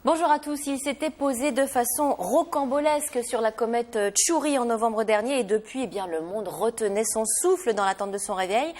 Bonjour à tous. Il s'était posé de façon rocambolesque sur la comète Chury en novembre dernier et depuis, le monde retenait son souffle dans l'attente de son réveil.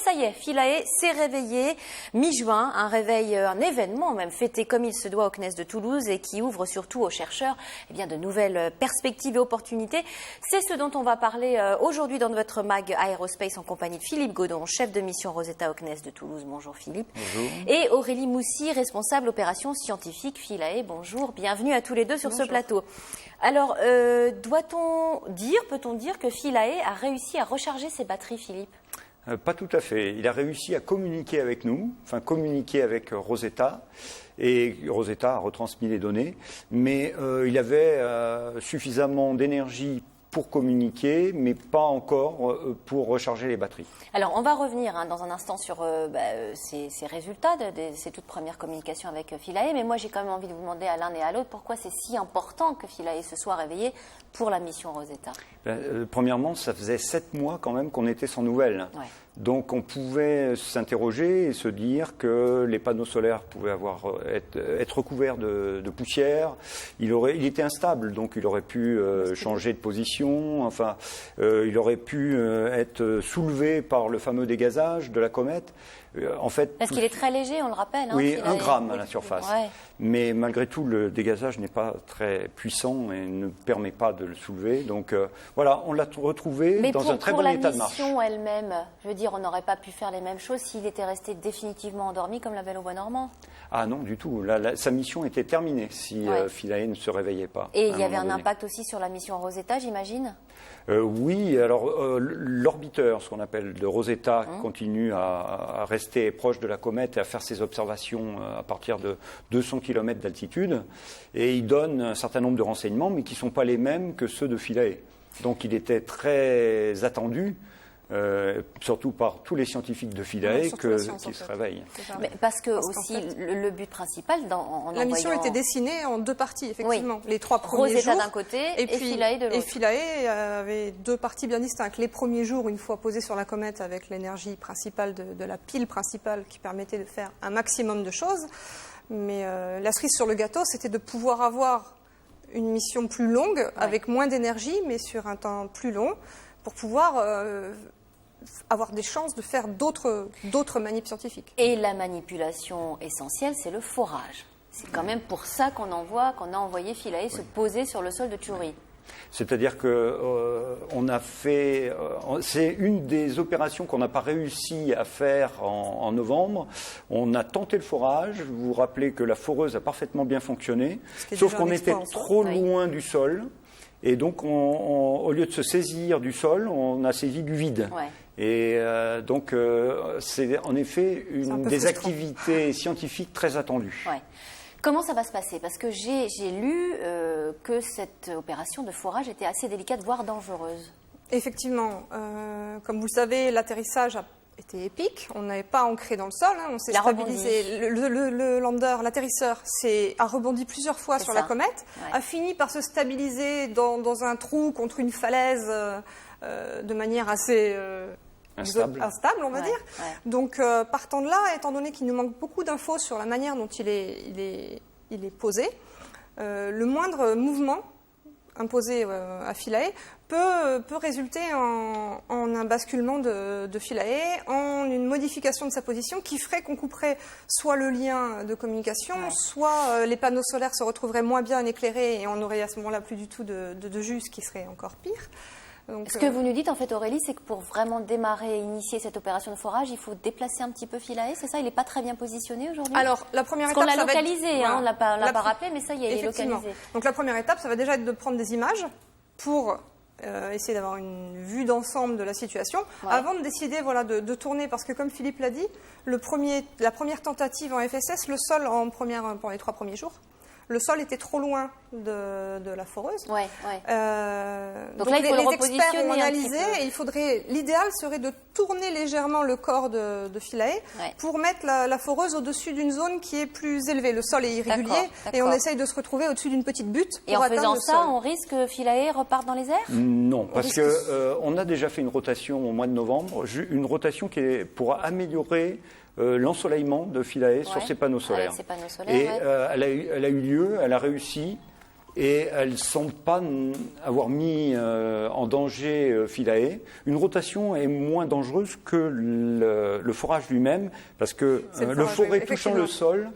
Ça y est, Philae s'est réveillé mi-juin, un événement même fêté comme il se doit au CNES de Toulouse et qui ouvre surtout aux chercheurs de nouvelles perspectives et opportunités. C'est ce dont on va parler aujourd'hui dans votre mag Aerospace en compagnie de Philippe Godon, chef de mission Rosetta au CNES de Toulouse. Bonjour Philippe. Bonjour. Et Aurélie Moussy, responsable opérations scientifiques Philae. Bonjour, bienvenue à tous les deux sur ce plateau. Alors, peut-on dire que Philae a réussi à recharger ses batteries, Philippe ? Pas tout à fait. Il a réussi à communiquer avec nous, communiquer avec Rosetta, et Rosetta a retransmis les données, mais il avait suffisamment d'énergie pour communiquer, mais pas encore pour recharger les batteries. Alors, on va revenir dans un instant sur ces résultats de ces toutes premières communications avec Philae, mais moi j'ai quand même envie de vous demander à l'un et à l'autre pourquoi c'est si important que Philae se soit réveillé pour la mission Rosetta. Premièrement, ça faisait 7 mois quand même qu'on était sans nouvelles. Ouais. Donc on pouvait s'interroger et se dire que les panneaux solaires pouvaient être recouverts de poussière. Il était instable, donc il aurait pu changer de position. Il aurait pu être soulevé par le fameux dégazage de la comète. Parce qu'il est très léger, on le rappelle. Oui, 1 gramme à la surface. Ouais. Mais malgré tout, le dégazage n'est pas très puissant et ne permet pas de le soulever. Donc on l'a retrouvé dans un très bon état de marche. Mais pour la mission elle-même, je veux dire, on n'aurait pas pu faire les mêmes choses s'il était resté définitivement endormi comme la Belle au Bois Normand. Ah non, du tout. Sa mission était terminée si Philae ne se réveillait pas. Et il y avait un impact aussi sur la mission Rosetta, j'imagine ? Oui, alors l'orbiteur, ce qu'on appelle de Rosetta, continue à rester proche de la comète et à faire ses observations à partir de 200 km d'altitude. Et il donne un certain nombre de renseignements, mais qui ne sont pas les mêmes que ceux de Philae. Donc il était très attendu. Surtout par tous les scientifiques de Philae qui se réveillent. Mais parce que aussi le but principal la mission était dessinée en 2 parties, effectivement. Oui. Les 3 premiers jours. Rosetta d'un côté et Philae de l'autre. Et Philae avait 2 parties bien distinctes. Les premiers jours, une fois posé sur la comète avec l'énergie principale de la pile principale qui permettait de faire un maximum de choses. Mais la cerise sur le gâteau, c'était de pouvoir avoir une mission plus longue, avec moins d'énergie, mais sur un temps plus long, pour pouvoir avoir des chances de faire d'autres manips scientifiques. Et la manipulation essentielle, c'est le forage. C'est quand même pour ça qu'on a envoyé Philae se poser sur le sol de Chury. C'est-à-dire que c'est une des opérations qu'on n'a pas réussi à faire en novembre. On a tenté le forage. Vous vous rappelez que la foreuse a parfaitement bien fonctionné, sauf qu'on était trop loin du sol. Et donc, au lieu de se saisir du sol, on a saisi du vide. Ouais. Et c'est en effet une des activités scientifiques très attendues. Ouais. Comment ça va se passer ? Parce que j'ai lu que cette opération de forage était assez délicate, voire dangereuse. Effectivement. Comme vous le savez, l'atterrissage a été épique. On n'avait pas ancré dans le sol. On s'est stabilisé. Le lander, l'atterrisseur, a rebondi plusieurs fois sur la comète, a fini par se stabiliser dans un trou contre une falaise de manière assez instable, on va dire. Ouais. Donc, partant de là, étant donné qu'il nous manque beaucoup d'infos sur la manière dont il est posé, le moindre mouvement imposé à Philae peut résulter en un basculement de Philae, en une modification de sa position qui ferait qu'on couperait soit le lien de communication, soit les panneaux solaires se retrouveraient moins bien éclairés et on n'aurait à ce moment-là plus du tout de jus, ce qui serait encore pire. Donc, ce que vous nous dites, en fait, Aurélie, c'est que pour vraiment démarrer et initier cette opération de forage, il faut déplacer un petit peu Philae, c'est ça ? Il n'est pas très bien positionné aujourd'hui ? Alors, la première étape, on l'a localisé, on ne l'a pas rappelé, mais ça y est, il est localisé. Donc, la première étape, ça va déjà être de prendre des images pour essayer d'avoir une vue d'ensemble de la situation, avant de décider de tourner, parce que comme Philippe l'a dit, la première tentative en FSS, le sol pour les 3 premiers jours, le sol était trop loin de la foreuse. Donc là, il faut les experts ont analysé et l'idéal serait de tourner légèrement le corps de Philae pour mettre la foreuse au-dessus d'une zone qui est plus élevée. Le sol est irrégulier et on essaye de se retrouver au-dessus d'une petite butte pour atteindre le sol. Et en faisant ça, on risque que Philae reparte dans les airs ? Non, parce qu'on a déjà fait une rotation au mois de novembre, une rotation qui est pour améliorer l'ensoleillement de Philae sur ses panneaux solaires. Ses panneaux solaires, et elle a eu lieu, elle a réussi. Et elle ne semble pas avoir mis en danger Philae. Une rotation est moins dangereuse que le forage lui-même, parce que le forêt touchant le sol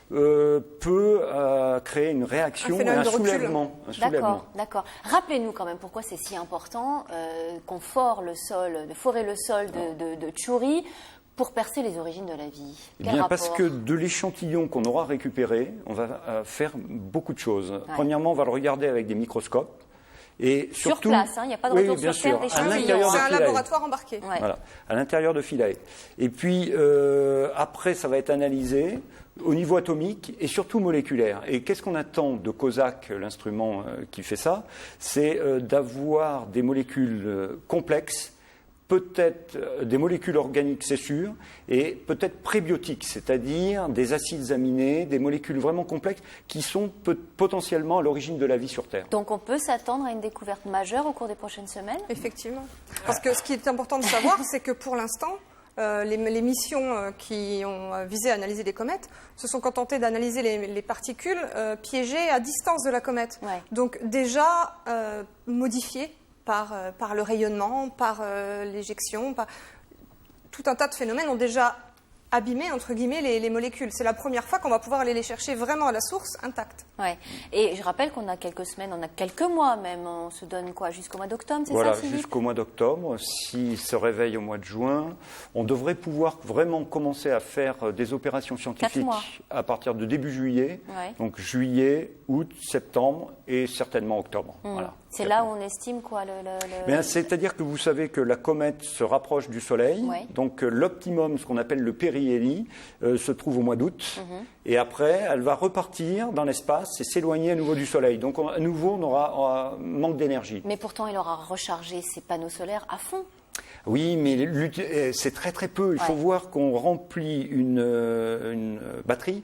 peut créer une réaction, un soulèvement. D'accord. Rappelez-nous quand même pourquoi c'est si important qu'on fore le sol, de forer le sol de Tchouri pour percer les origines de la vie. Parce que de l'échantillon qu'on aura récupéré, on va faire beaucoup de choses. Premièrement, on va le regarder avec des microscopes. Et surtout, sur place, il n'y a pas de retour sur terre d'échantillons. C'est un laboratoire embarqué. Voilà, à l'intérieur de Philae. Et puis, après, ça va être analysé au niveau atomique et surtout moléculaire. Et qu'est-ce qu'on attend de COSAC, l'instrument qui fait ça? C'est d'avoir des molécules complexes, peut-être des molécules organiques, c'est sûr, et peut-être prébiotiques, c'est-à-dire des acides aminés, des molécules vraiment complexes qui sont potentiellement à l'origine de la vie sur Terre. Donc on peut s'attendre à une découverte majeure au cours des prochaines semaines? Effectivement. Parce que ce qui est important de savoir, c'est que pour l'instant, les missions qui ont visé à analyser les comètes se sont contentées d'analyser les particules piégées à distance de la comète. Donc déjà modifiées par le rayonnement, par l'éjection, tout un tas de phénomènes ont déjà abîmé, entre guillemets, les molécules. C'est la première fois qu'on va pouvoir aller les chercher vraiment à la source intactes. Ouais. Et je rappelle qu'on a quelques semaines, on a quelques mois même, on se donne quoi, jusqu'au mois d'octobre, c'est ça, Philippe ? Jusqu'au mois d'octobre. S'il se réveille au mois de juin, on devrait pouvoir vraiment commencer à faire des opérations scientifiques à partir de début juillet. Donc juillet, août, septembre et certainement octobre. Voilà. C'est là où on estime quoi c'est-à-dire que vous savez que la comète se rapproche du Soleil, donc l'optimum, ce qu'on appelle le périhélie, se trouve au mois d'août, et après elle va repartir dans l'espace et s'éloigner à nouveau du Soleil. Donc à nouveau on aura un manque d'énergie. Mais pourtant il aura rechargé ses panneaux solaires à fond. Oui, mais c'est très très peu. Il faut voir qu'on remplit une batterie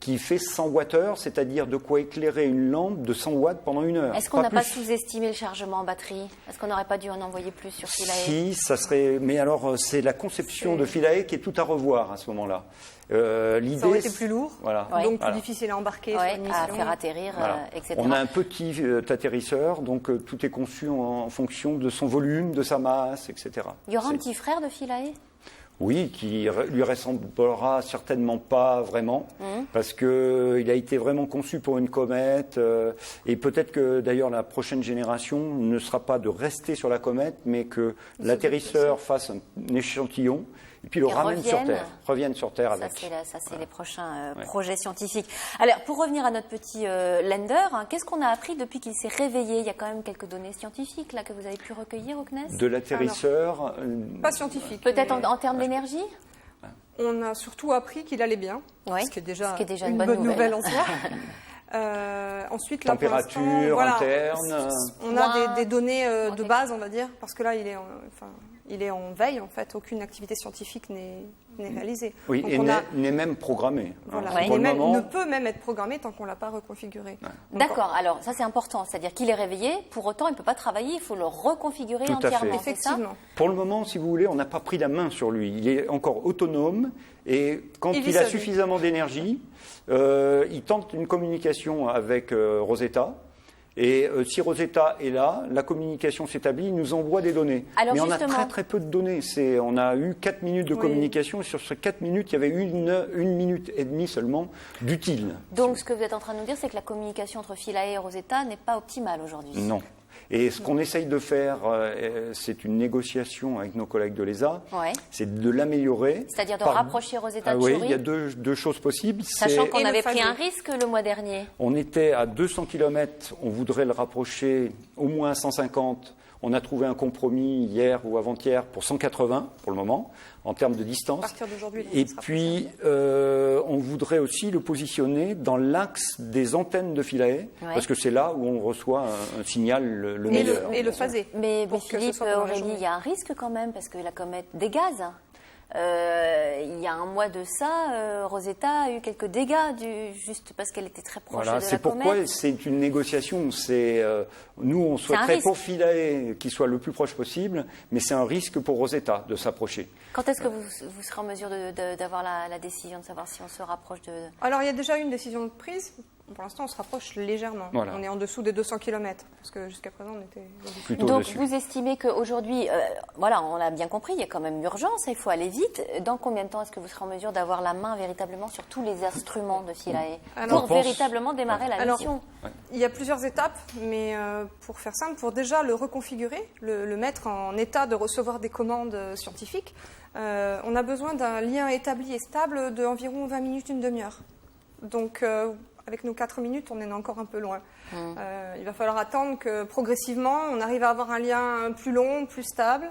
qui fait 100 Wh, c'est-à-dire de quoi éclairer une lampe de 100 watts pendant 1 heure. Est-ce qu'on n'a pas sous-estimé le chargement en batterie? Est-ce qu'on n'aurait pas dû en envoyer plus sur Philae? Si, ça serait. Mais alors, c'est la conception de Philae qui est tout à revoir à ce moment-là. L'idée, ça aurait été plus lourd, donc plus difficile à embarquer sur une mission. À faire atterrir, etc. On a un petit atterrisseur, donc tout est conçu en fonction de son volume, de sa masse, etc. Il y aura un petit frère de Philae? Oui, qui lui ressemblera certainement pas vraiment, parce qu'il a été vraiment conçu pour une comète, et peut-être que d'ailleurs la prochaine génération ne sera pas de rester sur la comète, mais que l'atterrisseur fasse un échantillon, et puis le ramène sur Terre, revienne sur Terre avec. Ça, c'est les prochains projets scientifiques. Alors, pour revenir à notre petit lander, qu'est-ce qu'on a appris depuis qu'il s'est réveillé? Il y a quand même quelques données scientifiques là, que vous avez pu recueillir au CNES? De l'atterrisseur pas scientifique. Peut-être en termes d'énergie? On a surtout appris qu'il allait bien, ce qui est déjà une bonne nouvelle en soi. Ensuite, température interne. On a des données de base, on va dire, parce que là, il est en veille, en fait. Aucune activité scientifique n'est réalisée. Oui, donc et n'est même programmé. Voilà. Il ne peut même être programmé tant qu'on ne l'a pas reconfiguré. D'accord, alors ça c'est important, c'est-à-dire qu'il est réveillé, pour autant il ne peut pas travailler, il faut le reconfigurer entièrement. Effectivement. Pour le moment, si vous voulez, on n'a pas pris la main sur lui. Il est encore autonome et quand il a suffisamment d'énergie, il tente une communication avec Rosetta. Et si Rosetta est là, la communication s'établit, il nous envoie des données. Alors mais on a très très peu de données. On a eu 4 minutes de communication et sur ces 4 minutes, il y avait une minute et demie seulement d'utile. Donc ce que vous êtes en train de nous dire, c'est que la communication entre Philae et Rosetta n'est pas optimale aujourd'hui. Non. Et ce qu'on essaye de faire, c'est une négociation avec nos collègues de l'ESA, c'est de l'améliorer. C'est-à-dire de rapprocher Rosetta de Tchouri. Oui, il y a deux choses possibles. Sachant qu'on avait pris un risque le mois dernier. On était à 200 km, on voudrait le rapprocher au moins à 150. On a trouvé un compromis hier ou avant-hier pour 180 pour le moment, en termes de distance. À partir d'aujourd'hui, et puis, on voudrait aussi le positionner dans l'axe des antennes de Philae, parce que c'est là où on reçoit un signal le meilleur. Et le phaser. Mais Philippe, Aurélie, il y a un risque quand même, parce que la comète dégaze. Il y a un mois de ça, Rosetta a eu quelques dégâts juste parce qu'elle était très proche de la comète. C'est pourquoi c'est une négociation. Nous, on souhaiterait pour Philae qu'il soit le plus proche possible, mais c'est un risque pour Rosetta de s'approcher. Quand est-ce que vous serez en mesure d'avoir la décision, de savoir si on se rapproche de... Alors, il y a déjà eu une décision prise. Pour l'instant, on se rapproche légèrement. Voilà. On est en dessous des 200 km, parce que jusqu'à présent, on était plutôt donc, dessus. Vous estimez qu'aujourd'hui, voilà, on l'a bien compris, il y a quand même urgence, il faut aller vite. Dans combien de temps est-ce que vous serez en mesure d'avoir la main véritablement sur tous les instruments de Philae pour véritablement démarrer la mission? Il y a plusieurs étapes, mais pour faire simple, pour déjà le reconfigurer, le mettre en état de recevoir des commandes scientifiques, on a besoin d'un lien établi et stable d'environ 20 minutes, une demi-heure. Donc, avec nos 4 minutes, on en est encore un peu loin. Il va falloir attendre que progressivement, on arrive à avoir un lien plus long, plus stable,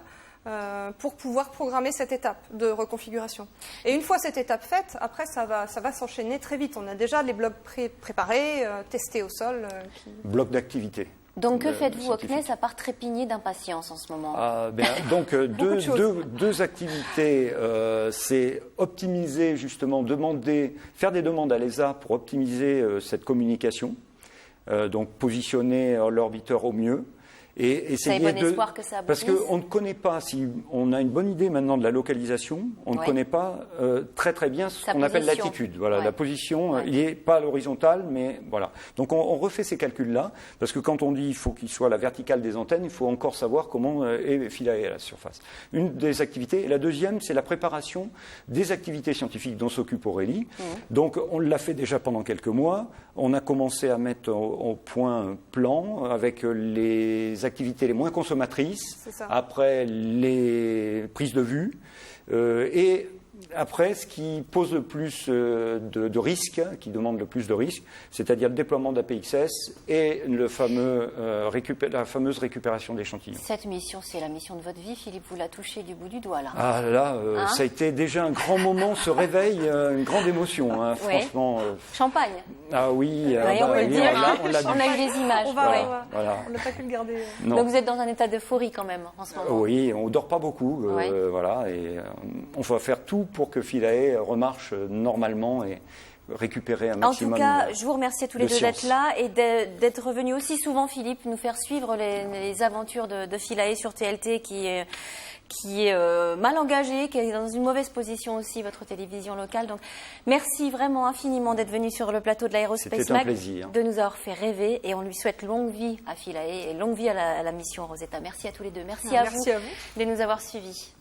pour pouvoir programmer cette étape de reconfiguration. Et une fois cette étape faite, après, ça va s'enchaîner très vite. On a déjà les blocs préparés, testés au sol. Blocs d'activité. Donc, que faites-vous au CNES à part trépigner d'impatience en ce moment? Donc, deux activités. C'est optimiser, justement, faire des demandes à l'ESA pour optimiser cette communication. Donc, positionner l'orbiteur au mieux. Et essayer vous avez bon espoir que ça aboutisse? Parce qu'on ne connaît pas, si on a une bonne idée maintenant de la localisation, on ne connaît pas très très bien ce qu'on appelle l'attitude. Voilà, la position, il n'est pas à l'horizontale, mais voilà. Donc on refait ces calculs-là, parce que quand on dit qu'il faut qu'il soit à la verticale des antennes, il faut encore savoir comment est Philae à la surface. Une des activités. Et la deuxième, c'est la préparation des activités scientifiques dont s'occupe Aurélie. Donc on l'a fait déjà pendant quelques mois. On a commencé à mettre au point un plan avec les activités les moins consommatrices, après les prises de vue, et après ce qui pose le plus de risques, qui demande le plus de risques, c'est-à-dire le déploiement d'APXS et la fameuse récupération d'échantillons. Cette mission, c'est la mission de votre vie, Philippe, vous la touchez du bout du doigt, là. Ah là, ça a été déjà un grand moment, ce réveil, une grande émotion, hein, franchement. Champagne. Ah oui, on peut le dire, on a eu les images. On n'a pas pu le garder. Non. Donc vous êtes dans un état d'euphorie quand même, en ce moment. Oui, on ne dort pas beaucoup, voilà, et on va faire tout pour que Philae remarche normalement et récupérer un maximum. En tout cas, je vous remercie à tous les deux d'être là et d'être revenus aussi souvent, Philippe, nous faire suivre les aventures de Philae sur TLT qui est mal engagée, qui est dans une mauvaise position aussi, votre télévision locale. Donc, merci vraiment infiniment d'être venu sur le plateau de l'Aérospace Mag, de nous avoir fait rêver, et on lui souhaite longue vie à Philae et longue vie à la mission Rosetta. Merci à tous les deux. Merci à vous de nous avoir suivis.